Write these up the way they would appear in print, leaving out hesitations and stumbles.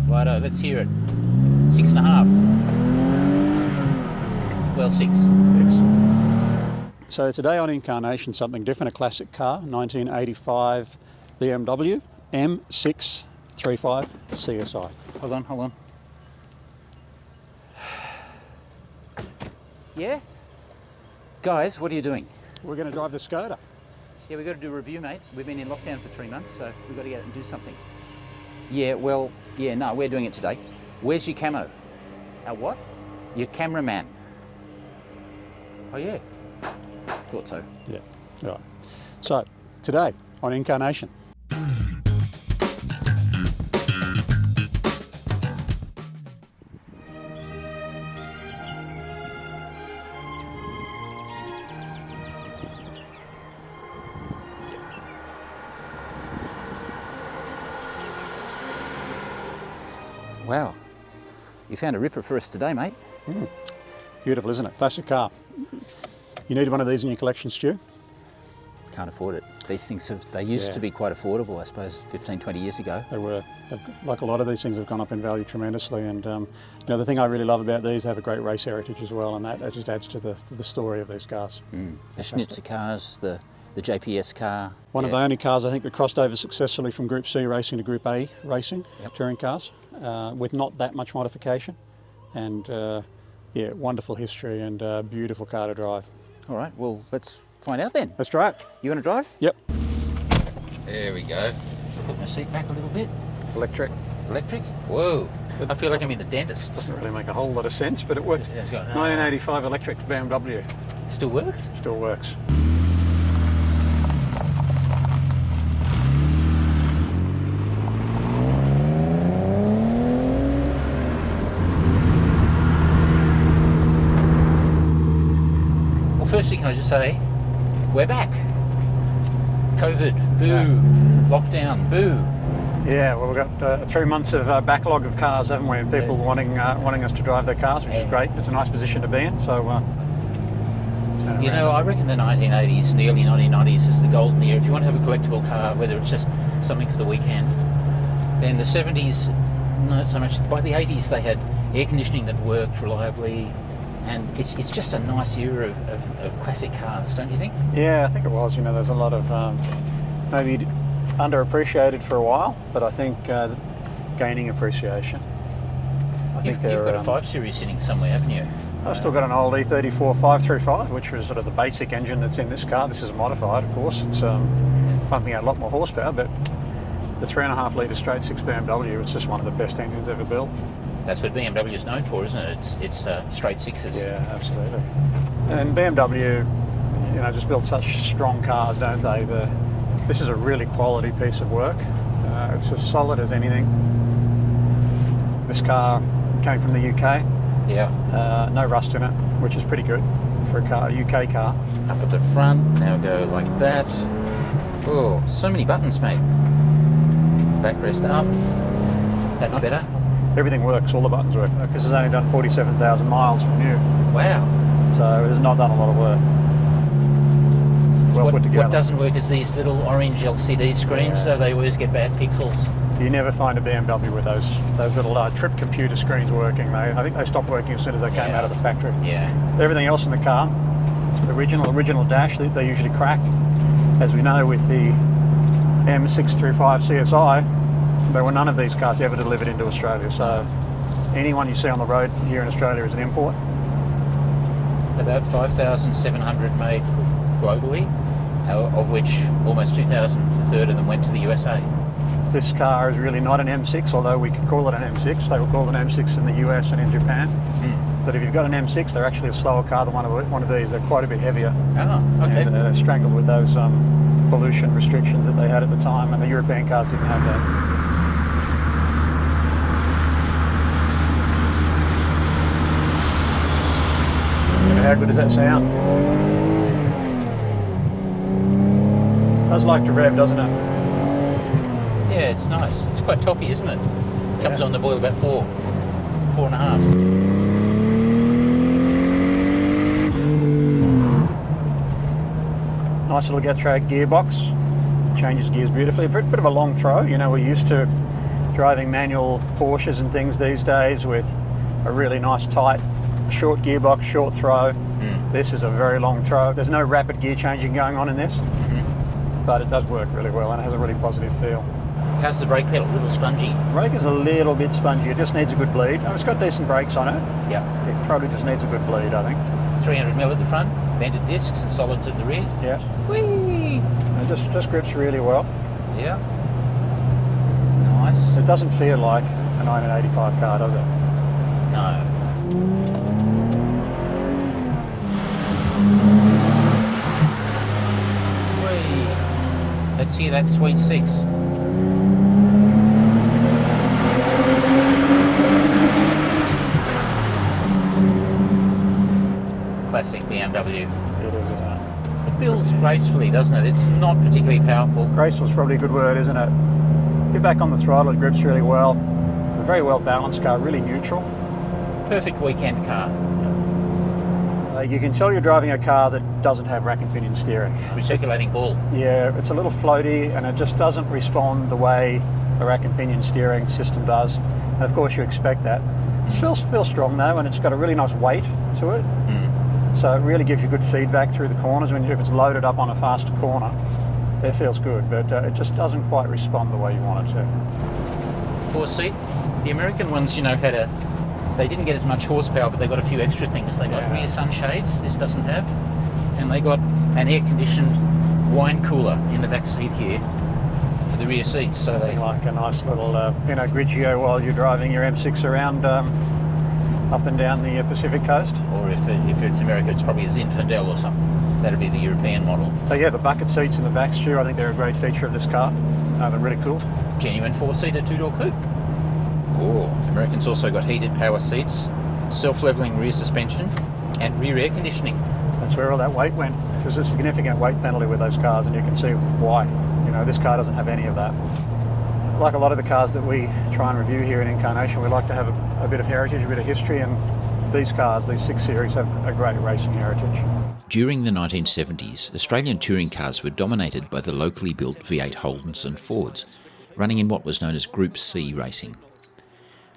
Righto, let's hear it. 6.5. Well, 6. 6. So today on inCARnation, something different, a classic car, 1985 BMW M635CSi. Hold on. Yeah? Guys, what are you doing? We're going to drive the Skoda. Yeah, we've got to do a review, mate. We've been in lockdown for 3 months, so we've got to get out and do something. Yeah, well, no, we're doing it today. Where's your camo? Our what? Your cameraman. Oh, yeah. Thought so. Yeah, right. So, today on inCARnation. Wow. You found a ripper for us today, mate. Beautiful, isn't it? Classic car. You need one of these in your collection, Stu? Can't afford it. These things, they used to be quite affordable, I suppose, 15, 20 years ago. They were. Like a lot of these things have gone up in value tremendously, and you know, the thing I really love about these, they have a great race heritage as well, and that just adds to the story of these cars. The Schnitzer cars, the JPS car. One of the only cars I think that crossed over successfully from Group C racing to Group A racing, touring cars, with not that much modification, and yeah, wonderful history and beautiful car to drive. All right, well, let's find out then. Let's try it. You want to drive? Yep. There we go. Put my seat back a little bit. Electric. Electric? Whoa. I feel like I'm in the dentist's. Doesn't really make a whole lot of sense, but it works. 1985 electric BMW. Still works? Still works. Firstly, can I just say, we're back. COVID, boo. Lockdown, boo. Yeah, well, we've got 3 months of backlog of cars, haven't we? And people wanting us to drive their cars, which is great. It's a nice position to be in. So, you know, I reckon the 1980s and the early 1990s is the golden era. If you want to have a collectible car, whether it's just something for the weekend, then the 70s, not so much. By the 80s, they had air conditioning that worked reliably. And it's just a nice era of classic cars, don't you think? Yeah, I think it was. You know, there's a lot of maybe underappreciated for a while, but I think gaining appreciation. You've got a 5 Series sitting somewhere, haven't you? I've still got an old E34 535, which was sort of the basic engine that's in this car. This is modified, of course. It's pumping out a lot more horsepower, but the 3.5 litre straight 6 BMW, it's just one of the best engines ever built. That's what BMW is known for, isn't it? It's straight 6s. Yeah, absolutely. And BMW, you know, just build such strong cars, don't they? This is a really quality piece of work. It's as solid as anything. This car came from the UK. Yeah. No rust in it, which is pretty good for a UK car. Up at the front, now go like that. Oh, so many buttons, mate. Backrest up. That's better. Everything works, all the buttons work. This has only done 47,000 miles from new. Wow. So it has not done a lot of work. Well put together. What doesn't work is these little orange LCD screens, so they always get bad pixels. You never find a BMW with those little trip computer screens working. I think they stopped working as soon as they came out of the factory. Yeah. Everything else in the car, original dash, they usually crack. As we know with the M635CSi, there were none of these cars ever delivered into Australia, so anyone you see on the road here in Australia is an import. About 5,700 made globally, of which almost 2,000, a third of them went to the USA. This car is really not an M6, although we could call it an M6. They were called an M6 in the US and in Japan. But if you've got an M6, they're actually a slower car than one of these. They're quite a bit heavier. Oh, okay. And they're strangled with those pollution restrictions that they had at the time, and the European cars didn't have that. How good does that sound? Does like to rev, doesn't it? Yeah, it's nice. It's quite toppy, isn't it? Comes on the boil about 4.5. Nice little get track gearbox. Changes gears beautifully. A bit of a long throw. You know, we're used to driving manual Porsches and things these days with a really nice tight, short gearbox, short throw. This is a very long throw. There's no rapid gear changing going on in this, but it does work really well and it has a really positive feel. How's the brake pedal? A little spongy? Brake is a little bit spongy. It just needs a good bleed. It's got decent brakes on it. Yeah. It probably just needs a good bleed, I think. 300mm at the front, vented discs and solids at the rear. Yeah. Whee! It just grips really well. Yeah. Nice. It doesn't feel like a 1985 car, does it? No. Whee! Let's hear that sweet six. Classic BMW. It is, isn't it? It builds gracefully, doesn't it? It's not particularly powerful. Graceful's probably a good word, isn't it? Get back on the throttle, it grips really well. It's a very well balanced car, really neutral. Perfect weekend car. You can tell you're driving a car that doesn't have rack and pinion steering. Recirculating ball. Yeah, it's a little floaty and it just doesn't respond the way a rack and pinion steering system does. And of course you expect that. It feels strong though, and it's got a really nice weight to it. So it really gives you good feedback through the corners. If it's loaded up on a fast corner, it feels good, but it just doesn't quite respond the way you want it to. 4-seat. The American ones, they didn't get as much horsepower, but they got a few extra things. They got rear sunshades, this doesn't have, and they got an air-conditioned wine cooler in the back seat here for the rear seats. So they like a nice little Grigio while you're driving your M6 around up and down the Pacific coast. Or if it's America, it's probably a Zinfandel or something. That'd be the European model. So yeah, the bucket seats in the back, Stu, I think they're a great feature of this car. They're really cool. Genuine 4-seater two-door coupe. Oh, Americans also got heated power seats, self-leveling rear suspension, and rear air conditioning. That's where all that weight went. There's a significant weight penalty with those cars, and you can see why. This car doesn't have any of that. Like a lot of the cars that we try and review here in inCARnation, we like to have a bit of heritage, a bit of history, and these cars, these 6 Series, have a great racing heritage. During the 1970s, Australian touring cars were dominated by the locally built V8 Holdens and Fords, running in what was known as Group C racing.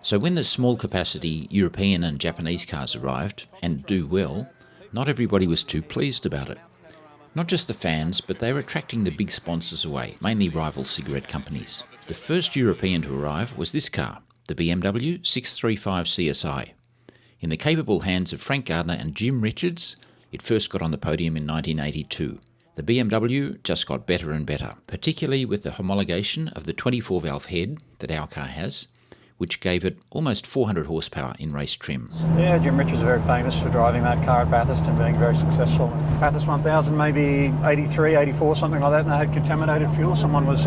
So when the small capacity European and Japanese cars arrived, and do well, not everybody was too pleased about it. Not just the fans, but they were attracting the big sponsors away, mainly rival cigarette companies. The first European to arrive was this car, the BMW M635CSi. In the capable hands of Frank Gardner and Jim Richards, it first got on the podium in 1982. The BMW just got better and better, particularly with the homologation of the 24-valve head that our car has, which gave it almost 400 horsepower in race trim. Yeah, Jim Richards is very famous for driving that car at Bathurst and being very successful. Bathurst 1000, maybe 83, 84, something like that, and they had contaminated fuel. Someone was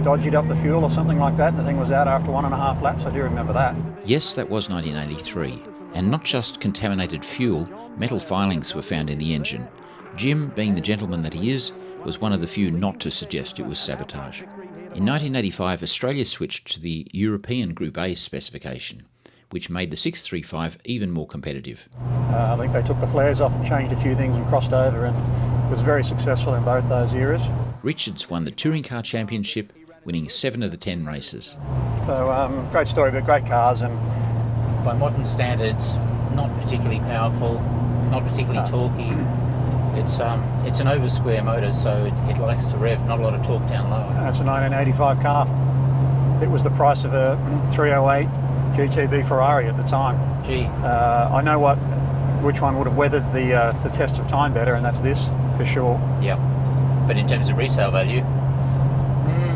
dodged up the fuel or something like that, and the thing was out after 1.5 laps. I do remember that. Yes, that was 1983. And not just contaminated fuel, metal filings were found in the engine. Jim, being the gentleman that he is, was one of the few not to suggest it was sabotage. In 1985, Australia switched to the European Group A specification, which made the 635 even more competitive. I think they took the flares off and changed a few things and crossed over, and was very successful in both those eras. Richards won the Touring Car Championship, winning 7 of the 10 races. So great story, but great cars, and by modern standards, not particularly powerful, not particularly torquey. It's an over-square motor, so it likes to rev, not a lot of torque down low. And it's a 1985 car. It was the price of a 308 GTB Ferrari at the time. Gee. I know which one would have weathered the test of time better, and that's this, for sure. Yeah. But in terms of resale value,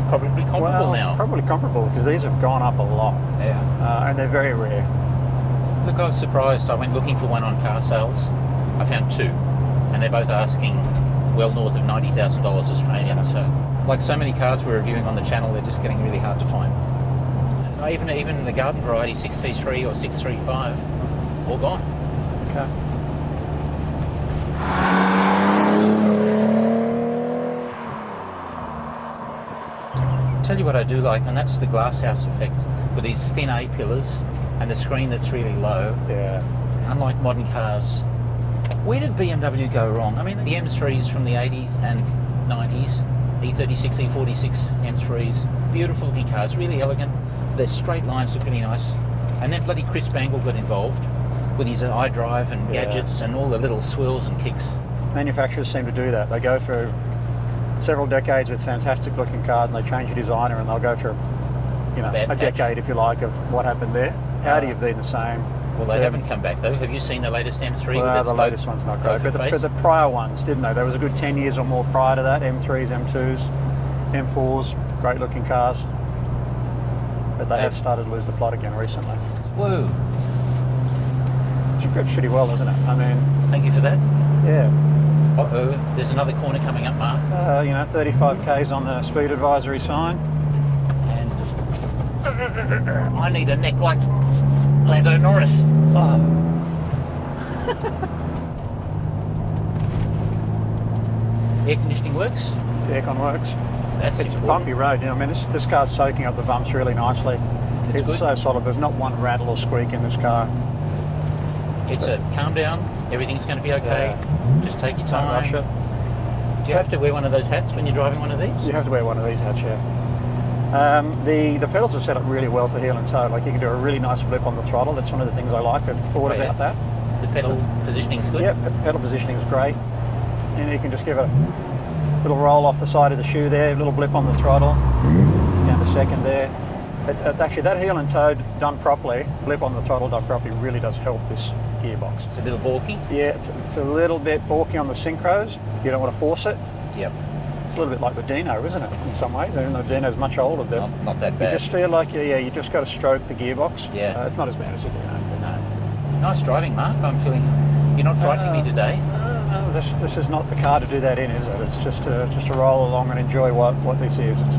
probably comparable now. Probably comparable, because these have gone up a lot. Yeah. And they're very rare. Look, I was surprised. I went looking for one on car sales. I found 2. And they're both asking well north of $90,000 Australian. So, like so many cars we're reviewing on the channel, they're just getting really hard to find. Even the garden variety 6C3 or 635, all gone. Okay. Tell you what I do like, and that's the glasshouse effect with these thin A-pillars and the screen that's really low. Yeah. Unlike modern cars. Where did BMW go wrong? I mean, the M3s from the 80s and 90s, E36, E46 M3s, beautiful looking cars, really elegant, the straight lines look really nice. And then bloody Chris Bangle got involved with his iDrive and gadgets and all the little swirls and kicks. Manufacturers seem to do that. They go through several decades with fantastic looking cars and they change a designer and they'll go for a decade, if you like, of what happened there. Audi have been the same. Well, they haven't come back though. Have you seen the latest M3? Well, the latest one's not great, but the prior ones, didn't they? There was a good 10 years or more prior to that. M3s, M2s, M4s, great looking cars. But they have started to lose the plot again recently. Whoa. Which grips pretty well, isn't it? I mean... Thank you for that. Yeah. Uh-oh, there's another corner coming up, Mark. 35k's on the speed advisory sign. And I need a neck like Lando Norris. Oh. Air conditioning works? Aircon works. That's it's important. a bumpy road. I mean, this car's soaking up the bumps really nicely. It's good. so solid. There's not one rattle or squeak in this car. It's a calm down. Everything's going to be okay. Yeah. Just take your Don't time. rush it. Do you have to wear one of those hats when you're driving one of these? You have to wear one of these hats, yeah. The pedals are set up really well for heel and toe. Like you can do a really nice blip on the throttle. That's one of the things I like. I've thought about that. The pedal positioning's good? Yeah, pedal positioning is great. And you can just give a little roll off the side of the shoe there, a little blip on the throttle, down to second there. Actually, that heel and toe done properly, blip on the throttle done properly, really does help this gearbox. It's a little balky? Yeah, it's a little bit balky on the synchros. You don't want to force it. Yep. It's a little bit like the Dino, isn't it, in some ways? Even though Dino's much older, but not that bad. You just feel like, you just got to stroke the gearbox. Yeah. It's not as bad as the Dino. No. Nice driving, Mark. I'm feeling... You're not frightening me today. No, this is not the car to do that in, is it? It's just to roll along and enjoy what this is. It's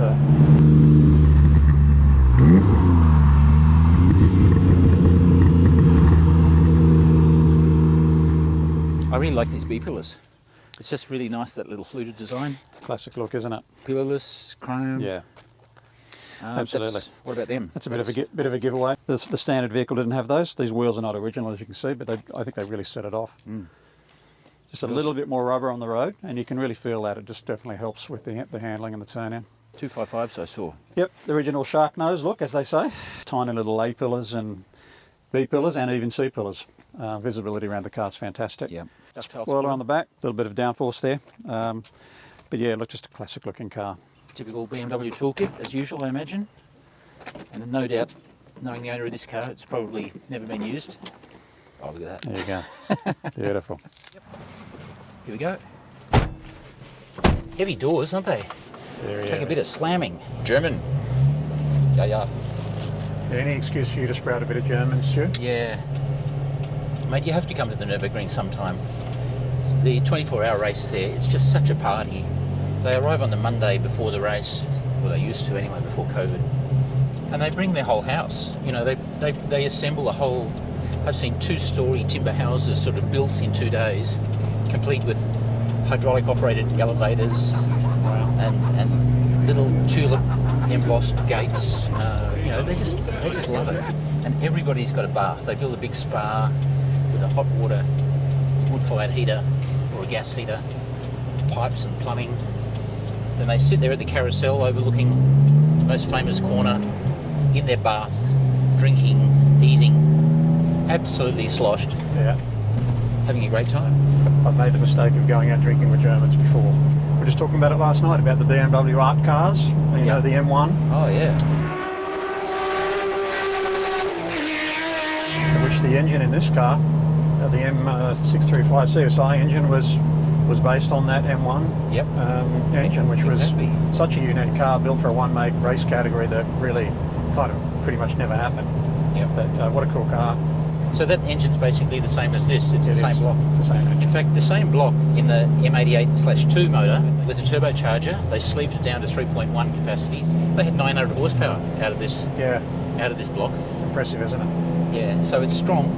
I really like these B-pillars. It's just really nice, that little fluted design. It's a classic look, isn't it? Pillarless, chrome. Yeah. Absolutely. What about them? That's a bit of a giveaway. The standard vehicle didn't have those. These wheels are not original, as you can see, but I think they really set it off. Just a little bit more rubber on the road, and you can really feel that. It just definitely helps with the handling and the turn-in. 255s I saw. Yep, the original shark nose look, as they say. Tiny little A pillars and B pillars and even C pillars. Visibility around the car's fantastic. Yeah. Spoiler on the back, a little bit of downforce there. But yeah, look, just a classic looking car. Typical BMW toolkit, as usual, I imagine. And no doubt, knowing the owner of this car, it's probably never been used. Oh, look at that. There you go. Beautiful. Here we go. Heavy doors, aren't they? Take a bit of slamming. German. Yeah. Any excuse for you to sprout a bit of German, Stu? Yeah. Mate, you have to come to the Nürburgring sometime. The 24-hour race there, it's just such a party. They arrive on the Monday before the race, well, they used to anyway before COVID, and they bring their whole house. You know, they assemble a whole. I've seen 2-story timber houses sort of built in 2 days, complete with hydraulic operated elevators and little tulip embossed gates. You know, they just love it. And everybody's got a bath. They build a big spa with a hot water wood-fired heater or a gas heater, pipes and plumbing. Then they sit there at the carousel overlooking the most famous corner in their bath, drinking, eating, absolutely sloshed. Yeah. Having a great time. I've made the mistake of going out drinking with Germans before. We were just talking about it last night, about the BMW art cars, you know, the M1. Oh, yeah. Which the engine in this car, the M635CSi engine was based on that M1 engine, which was such a unique car built for a one-make race category that really kind of pretty much never happened. Yep. But what a cool car. So that engine's basically the same as this. It's the same block. It's the same engine. In fact, the same block in the M88/2 motor with a turbocharger. They sleeved it down to 3.1 capacities. They had 900 horsepower out of this. Yeah. Out of this block. It's impressive, isn't it? Yeah. So it's strong.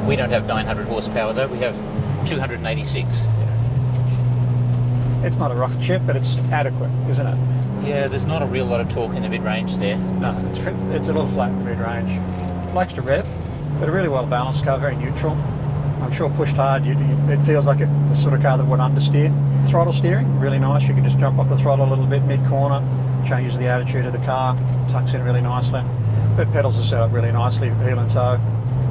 We don't have 900 horsepower though. We have 286. It's not a rocket ship, but it's adequate, isn't it? Yeah. There's not a real lot of torque in the mid-range there. No, it's a little flat in the mid-range. It likes to rev, but a really well balanced car, very neutral. I'm sure pushed hard, it feels like the sort of car that would understeer. Throttle steering, really nice. You can just jump off the throttle a little bit mid-corner, changes the attitude of the car, tucks in really nicely. But pedals are set up really nicely, heel and toe.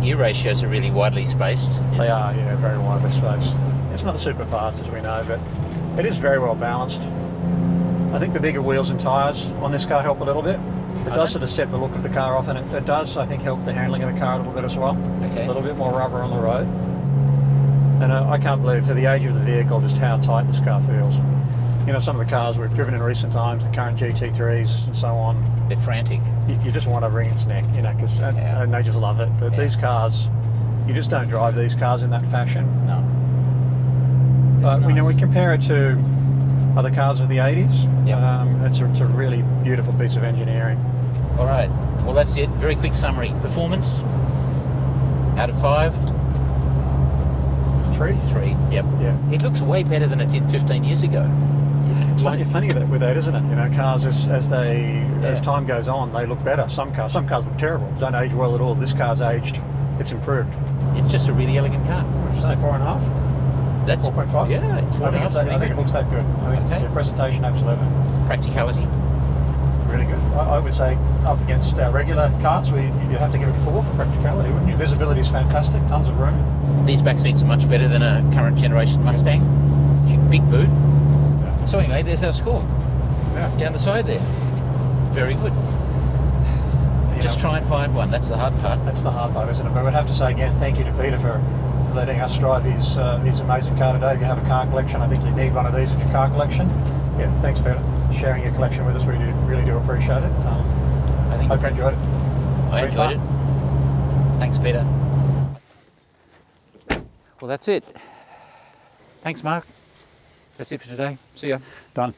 Gear ratios are really widely spaced. They are, yeah, very widely spaced. It's not super fast as we know, but it is very well balanced. I think the bigger wheels and tyres on this car help a little bit. It does sort of set the look of the car off, and it does, I think, help the handling of the car a little bit as well. Okay. A little bit more rubber on the road. And I can't believe, for the age of the vehicle, just how tight this car feels. You know, some of the cars we've driven in recent times, the current GT3s and so on, They're frantic. you just want to wring its neck, you know, and they just love it. But these cars, you just don't drive these cars in that fashion. No. But It's we nice. compare it to other cars of the 80s. Yep. It's a really beautiful piece of engineering. All right. Well, that's it. Very quick summary. Performance out of 5. 3? 3. Yep. Yeah. It looks way better than it did 15 years ago. It's funny that with that, isn't it? You know, cars as Yeah. time goes on, they look better. Some cars look terrible, don't age well at all. This car's aged, it's improved. It's just a really elegant car. Would you say 4.5? That's 4.5? Yeah, 4.5. I think it looks that good. I think Okay. the presentation, absolutely. Practicality. Really good. I would say up against our regular cars, you'd have to give it 4 for practicality, wouldn't you? Visibility is fantastic, tons of room. These back seats are much better than a current generation Mustang. Big boot. So anyway, there's our score. Yeah. Down the side there. Very good. You Just know, try and find one. That's the hard part. That's the hard part, isn't it? But we'd have to say again, thank you to Peter for letting us drive his amazing car today. If you have a car collection, I think you need one of these in your car collection. Yeah, thanks, Peter. Sharing your collection with us, we really do appreciate it. I think Hope you enjoyed it. I Very enjoyed fun. it. Thanks, Peter. Well, that's it. Thanks, Mark. That's it for today. See ya. Done.